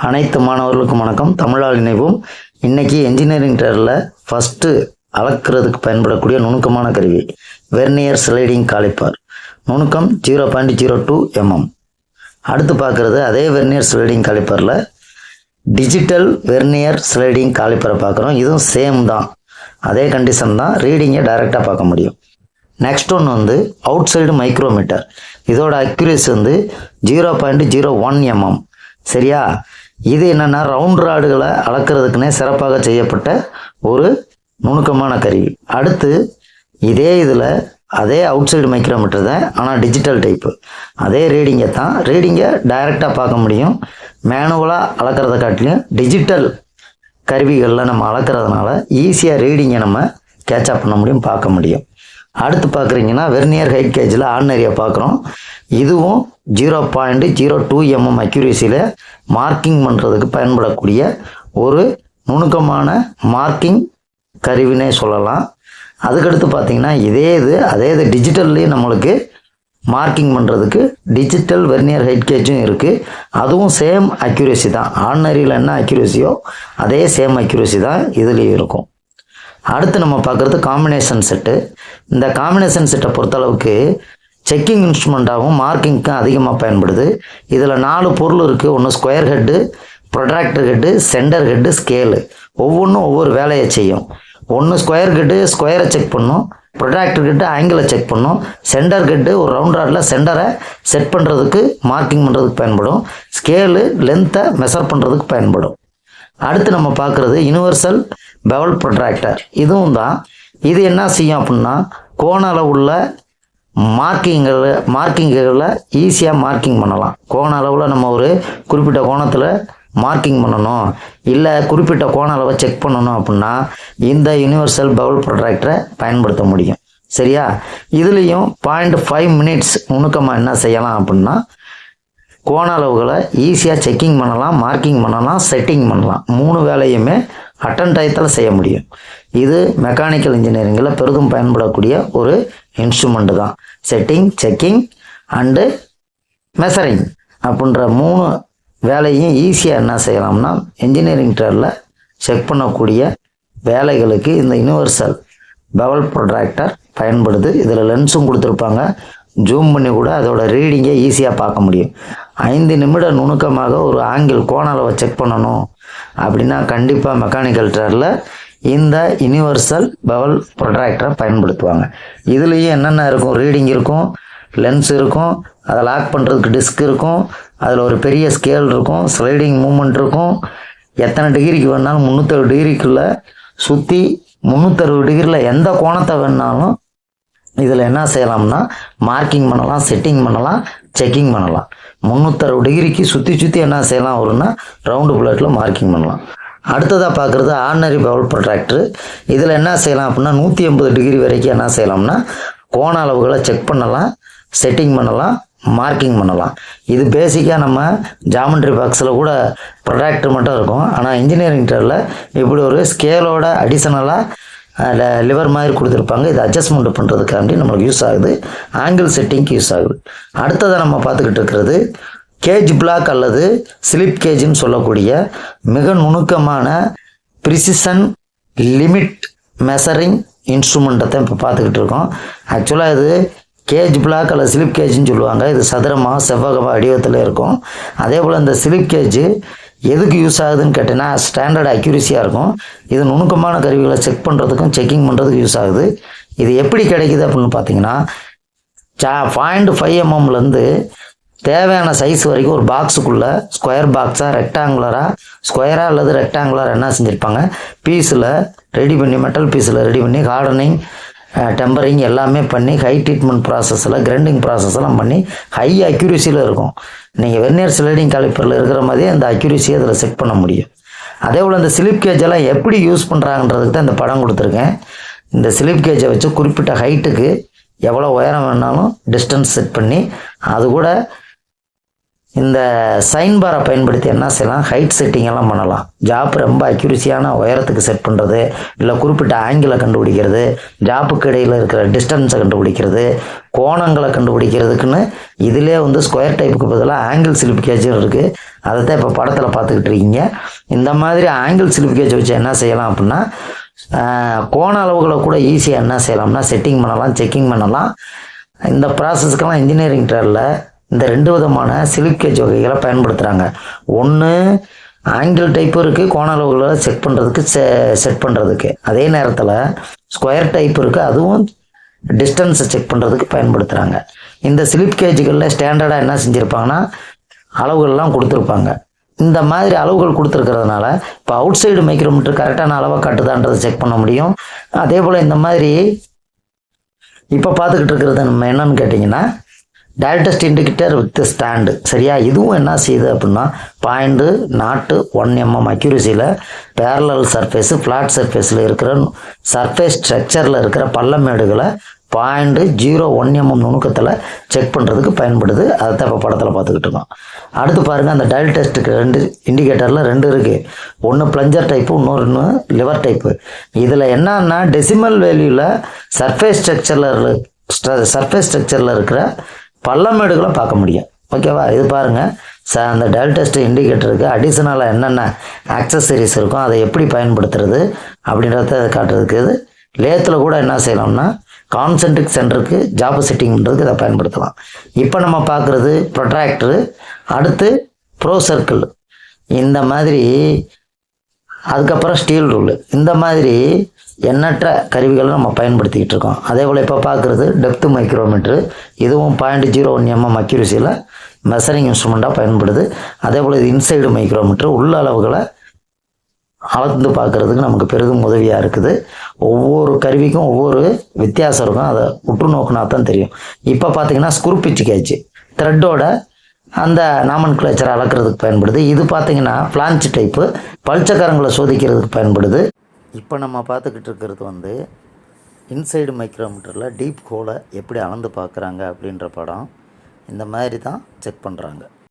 அனைத்து மாணவர்களுக்கும் வணக்கம். தமிழால் இணைவோம். இன்னைக்கு என்ஜினியரிங் டயரில் ஃபஸ்ட்டு அளக்கிறதுக்கு பயன்படக்கூடிய நுணுக்கமான கருவி வெர்னியர் ஸ்லைடிங் காலிப்பர். நுணுக்கம் 0.02 mm. அடுத்து பார்க்குறது அதே வெர்னியர் ஸ்லைடிங் காலிப்பரில் டிஜிட்டல் வெர்னியர் ஸ்லைடிங் காலிப்பரை பார்க்குறோம். இதுவும் சேம் தான், அதே கண்டிஷன் தான், ரீடிங்கை டைரெக்டாக பார்க்க முடியும். நெக்ஸ்ட் ஒன்று அவுட் சைடு மைக்ரோமீட்டர். இதோட அக்யூரேசி 0.01 mm. சரியா? இது என்னென்னா ரவுண்ட் ராடுகளை அளக்கிறதுக்குன்னே சிறப்பாக செய்யப்பட்ட ஒரு நுணுக்கமான கருவி. அடுத்து இதே இதில் அதே அவுட் சைடு மைக்ரோமீட்டர் தான், ஆனால் டிஜிட்டல் டைப்பு. அதே ரீடிங்கை டைரெக்டாக பார்க்க முடியும். மேனுவலாக அளக்கிறத காட்டிலையும் டிஜிட்டல் கருவிகளில் நம்ம அளக்கிறதுனால ஈஸியாக ரீடிங்கை நம்ம கேட்சப் பண்ண முடியும், பார்க்க முடியும். அடுத்து பார்க்குறீங்கன்னா வெர்னியர் ஹைட் கேஜில் ஆர்டினரியை பார்க்குறோம். இதுவும் 0.02 mm அக்யூரேசியில் மார்க்கிங் பண்ணுறதுக்கு பயன்படக்கூடிய ஒரு நுணுக்கமான மார்க்கிங் கருவினே சொல்லலாம். அதுக்கடுத்து பார்த்தீங்கன்னா அதே இது டிஜிட்டல்லையும் நம்மளுக்கு மார்க்கிங் பண்ணுறதுக்கு டிஜிட்டல் வெர்னியர் ஹைட் கேஜும் இருக்குது. அதுவும் சேம் அக்யூரேசி தான். ஆர்டினரியில் என்ன அக்யூரேசியோ அதே சேம் அக்யூரேசி தான் இதுலேயும் இருக்கும். அடுத்து நம்ம பார்க்குறது காம்பினேஷன் செட்டு. இந்த காம்பினேஷன் செட்டை பொறுத்தளவுக்கு செக்கிங் இன்ஸ்ட்ருமெண்ட்டாகவும் மார்க்கிங்க்கும் அதிகமாக பயன்படுது. இதில் 4 பொருள் இருக்குது. ஒன்று square head, protractor head, centre head, scale. ஒவ்வொன்றும் ஒவ்வொரு வேலையை செய்யும். ஒன்று ஸ்கொயர் ஹெட்டு ஸ்கொயரை செக் பண்ணும், ப்ரொட்ராக்டர் ஹெட்டு ஆங்கிளை செக் பண்ணும், சென்டர் ஹெட்டு ஒரு ரவுண்ட் ராடில் சென்டரை செட் பண்ணுறதுக்கு மார்க்கிங் பண்ணுறதுக்கு பயன்படும், ஸ்கேலு லென்த்தை மெஷர் பண்ணுறதுக்கு பயன்படும். அடுத்து நம்ம பார்க்குறது யுனிவர்சல் பெவல் ப்ரொட்ராக்டர். இதுவும் தான். இது என்ன செய்யும் அப்படின்னா கோண அளவுள்ள மார்க்கிங்களை ஈஸியாக மார்க்கிங் பண்ணலாம். கோண அளவில் நம்ம ஒரு குறிப்பிட்ட கோணத்தில் மார்க்கிங் பண்ணணும், இல்லை குறிப்பிட்ட கோண அளவை செக் பண்ணணும் அப்படின்னா இந்த யுனிவர்சல் பெவல் ப்ரொட்ராக்டரை பயன்படுத்த முடியும். சரியா? இதுலேயும் 0.5 minutes நுணுக்கமாக என்ன செய்யலாம் அப்படின்னா கோண அளவுகளை ஈஸியாக செக்கிங் பண்ணலாம், மார்க்கிங் பண்ணலாம், செட்டிங் பண்ணலாம். 3 வேலையுமே அட்டன் டயத்தில் செய்ய முடியும். இது மெக்கானிக்கல் இன்ஜினியரிங்கில் பெரிதும் பயன்படக்கூடிய ஒரு இன்ஸ்ட்ருமெண்ட்டு தான். செட்டிங், செக்கிங் அண்டு மெஷரிங் அப்படின்ற 3 வேலையும் ஈஸியாக என்ன செய்யலாம்னா என்ஜினியரிங் டயரில் செக் பண்ணக்கூடிய வேலைகளுக்கு இந்த யுனிவர்சல் பெவல் ப்ரொட்ராக்டர் பயன்படுது. இதில் லென்ஸும் கொடுத்துருப்பாங்க. ஜூம் பண்ணி கூட அதோட ரீடிங்கை ஈஸியாக பார்க்க முடியும். 5 நிமிட நுணுக்கமாக ஒரு ஆங்கிள் கோண அளவை செக் பண்ணணும் அப்படின்னா கண்டிப்பாக மெக்கானிக்கல் டயரில் இந்த யுனிவர்சல் பெவல் ப்ரொட்ராக்டரை பயன்படுத்துவாங்க. இதுலேயும் என்னென்ன இருக்கும்? ரீடிங் இருக்கும், லென்ஸ் இருக்கும், அதை லாக் பண்ணுறதுக்கு டிஸ்க் இருக்கும், அதில் ஒரு பெரிய ஸ்கேல் இருக்கும், ஸ்லைடிங் மூமெண்ட் இருக்கும். எத்தனை டிகிரிக்கு வேணாலும் 360 டிகிரிக்குள்ளே சுற்றி 360 டிகிரியில் எந்த கோணத்தை வேணாலும் இதில் என்ன செய்யலாம்னா மார்க்கிங் பண்ணலாம், செட்டிங் பண்ணலாம், செக்கிங் பண்ணலாம். 360 டிகிரிக்கு சுற்றி என்ன செய்யலாம் வரும்னா ரவுண்டு புல்லட்டில் மார்க்கிங் பண்ணலாம். அடுத்ததாக பார்க்குறது ஆர்டினரி பெவல் ப்ரொட்ராக்டர். இதில் என்ன செய்யலாம் அப்படின்னா 180 டிகிரி வரைக்கும் என்ன செய்யலாம்னா கோண அளவுகளை செக் பண்ணலாம், செட்டிங் பண்ணலாம், மார்க்கிங் பண்ணலாம். இது பேசிக்காக நம்ம ஜாமெண்ட்ரி பாக்ஸில் கூட ப்ரொட்ராக்டர் மட்டும் இருக்கும். ஆனால் இன்ஜினியரிங் டயரில் இப்படி ஒரு ஸ்கேலோட அடிஷனலாக லிவர் மாதிரி கொடுத்துருப்பாங்க. இது அட்ஜஸ்ட்மெண்ட் பண்ணுறதுக்காண்டி நம்மளுக்கு யூஸ் ஆகுது. ஆங்கிள் செட்டிங்க்கு யூஸ் ஆகுது. அடுத்ததை நம்ம பார்த்துக்கிட்டு இருக்கிறது கேஜ் பிளாக் அல்லது ஸ்லிப் கேஜ்னு சொல்லக்கூடிய மிக நுணுக்கமான ப்ரிசிஷன் லிமிட் மெஷரிங் இன்ஸ்ட்ருமெண்ட்டை தான் இப்போ பார்த்துக்கிட்டு இருக்கோம். ஆக்சுவலாக இது கேஜ் பிளாக் அல்லது ஸ்லிப் கேஜ்னு சொல்லுவாங்க. இது சதுரமாக செவ்வக வடிவத்தில் இருக்கும். அதே போல் இந்த ஸ்லிப் கேஜ் எதுக்கு யூஸ் ஆகுதுன்னு கேட்டிங்கன்னா ஸ்டாண்டர்ட் அக்யூரேசியாக இருக்கும். இது நுணுக்கமான கருவிகளை செக் பண்ணுறதுக்கும் செக்கிங் பண்ணுறதுக்கும் யூஸ் ஆகுது. இது எப்படி கிடைக்குது அப்படின்னு பார்த்தீங்கன்னா 0.5 mmலேருந்து தேவையான சைஸ் வரைக்கும் ஒரு பாக்ஸுக்குள்ளே ஸ்கொயர் பாக்ஸாக ஸ்கொயராக அல்லது ரெக்டாங்குலராக என்ன செஞ்சுருப்பாங்க பீஸில் ரெடி பண்ணி, மெட்டல் பீஸில் ரெடி பண்ணி ஹார்டனிங், டெம்பரிங் எல்லாமே பண்ணி ஹை ட்ரீட்மெண்ட் ப்ராசஸில் கிரைண்டிங் ப்ராசஸ்லாம் பண்ணி ஹை அக்யூரேசியில் இருக்கும். நீங்கள் வெர்னியர் ஸ்லைடிங் காலிப்பரில் இருக்கிற மாதிரியே அந்த அக்யூரேசியை அதில் செக் பண்ண முடியும். அதே போல் இந்த ஸ்லிப் கேஜெல்லாம் எப்படி யூஸ் பண்ணுறாங்கன்றதுக்கு தான் இந்த படம் கொடுத்துருக்கேன். இந்த ஸ்லிப் கேஜை வச்சு குறிப்பிட்ட ஹைட்டுக்கு எவ்வளோ உயரம் வேணாலும் டிஸ்டன்ஸ் செட் பண்ணி அது கூட இந்த சைன் பாரை பயன்படுத்தி என்ன செய்யலாம், ஹைட் செட்டிங் எல்லாம் பண்ணலாம். ஜாப் ரொம்ப அக்யூரஸியான உயரத்துக்கு செட் பண்ணுறது, இல்லை குறிப்பிட்ட ஆங்கிளை கண்டுபிடிக்கிறது, ஜாப்புக்கு இடையில் இருக்கிற டிஸ்டன்ஸை கண்டுபிடிக்கிறது, கோணங்களை கண்டுபிடிக்கிறதுக்குன்னு இதிலே வந்து ஸ்கொயர் டைப்புக்கு பதிலாக ஆங்கிள் ஸ்லிப் கேஜும் இருக்குது. அதை தான் இப்போ படத்தில் பார்த்துக்கிட்டு இருக்கீங்க. இந்த மாதிரி ஆங்கிள் ஸ்லிப் கேஜ் வச்சு என்ன செய்யலாம் அப்படின்னா, கோண அளவுகளை கூட ஈஸியாக என்ன செய்யலாம்னா செட்டிங் பண்ணலாம், செக்கிங் பண்ணலாம். இந்த ப்ராசஸ்க்கெல்லாம் இன்ஜினியரிங் ட்ரேடில் இந்த 2 விதமான ஸ்லிப் கேஜ் வகைகளை பயன்படுத்துகிறாங்க. ஒன்று ஆங்கிள் டைப்பும் இருக்குது, கோண அளவுகளை செக் பண்ணுறதுக்கு செட் பண்ணுறதுக்கு. அதே நேரத்தில் ஸ்கொயர் டைப் இருக்குது, அதுவும் டிஸ்டன்ஸை செக் பண்ணுறதுக்கு பயன்படுத்துகிறாங்க. இந்த ஸ்லிப் கேஜுகளில் ஸ்டாண்டர்டாக என்ன செஞ்சுருப்பாங்கன்னா அளவுகள்லாம் கொடுத்துருப்பாங்க. இந்த மாதிரி அளவுகள் கொடுத்துருக்கிறதுனால இப்போ அவுட் சைடு மைக்ரோமீட்டர் கரெக்டான அளவை காட்டுதான்றதை செக் பண்ண முடியும். அதே போல் இந்த மாதிரி இப்போ பார்த்துக்கிட்டு இருக்கிறது நம்ம என்னன்னு கேட்டிங்கன்னா dial test indicator with stand. சரியா, இதுவும் என்ன செய்யுது அப்படின்னா 0.01 mm அக்யூரஸியில் பேரலல் சர்ஃபேஸு ஃப்ளாட் சர்ஃபேஸில் இருக்கிற சர்ஃபேஸ் ஸ்ட்ரக்சரில் இருக்கிற பள்ளமேடுகளை 0.01 mm நுணுக்கத்தில் செக் பண்ணுறதுக்கு பயன்படுது. அதை தான் இப்போ படத்தில் பார்த்துக்கிட்டு இருக்கோம். அடுத்து பாருங்கள், அந்த டயல் டெஸ்ட்டுக்கு 2 இண்டிகேட்டரில் 2 இருக்குது. ஒன்று ப்ளஞ்சர் டைப்பு, இன்னொன்று லிவர் டைப்பு. இதில் என்னன்னா டெசிமல் வேல்யூவில் சர்ஃபேஸ் ஸ்ட்ரக்சரில் இருக்கிற பள்ளமேடுகளை பார்க்க முடியும். ஓகேவா, இது பாருங்கள். அந்த டயல் டெஸ்ட் இண்டிகேட்டருக்கு அடிஷ்னலாக என்னென்ன ஆக்சசரிஸ் இருக்கும், அதை எப்படி பயன்படுத்துறது அப்படின்றத காட்டுறதுக்கு இது லேத்தில் கூட என்ன செய்யலாம்னா கான்சென்ட்ரிக் சென்டருக்கு ஜாப் செட்டிங் பண்ணுறதுக்கு இதை பயன்படுத்தலாம். இப்போ நம்ம பார்க்குறது ப்ரொட்ராக்டரு, அடுத்து ப்ரோ சர்க்கிள், இந்த மாதிரி, அதுக்கப்புறம் ஸ்டீல் ரூலு, இந்த மாதிரி எண்ணற்ற கருவிகளை நம்ம பயன்படுத்திக்கிட்டு இருக்கோம். அதே போல் இப்போ பார்க்குறது டெப்த் மைக்ரோமீட்ரு, இதுவும் 0.01 mm அக்யூரஸியில் மெஷரிங் இன்ஸ்ட்ருமெண்ட்டாக பயன்படுது. அதே போல் இது இன்சைடு மைக்ரோமீட்ரு, உள்ள அளவுகளை அளந்து பார்க்குறதுக்கு நமக்கு பெரிதும் உதவியாக இருக்குது. ஒவ்வொரு கருவிக்கும் ஒவ்வொரு வித்தியாசம் இருக்கும், அதை உற்று நோக்கினா தான் தெரியும். இப்போ பார்த்தீங்கன்னா ஸ்க்ரூ பிட்ச் கேஜ் த்ரெட்டோட அந்த நாமன் கிளச்சரை அளக்கிறதுக்கு பயன்படுது. இது பார்த்தீங்கன்னா பிளான்ச் டைப்பு, பல்சக்கரங்களை சோதிக்கிறதுக்கு பயன்படுது. இப்போ நம்ம பார்த்துக்கிட்டு இருக்கிறது வந்து இன்சைடு மைக்ரோமீட்டரில் டீப் ஹோலை எப்படி அளந்து பார்க்குறாங்க அப்படின்ற படம். இந்த மாதிரி தான் செக் பண்ணுறாங்க.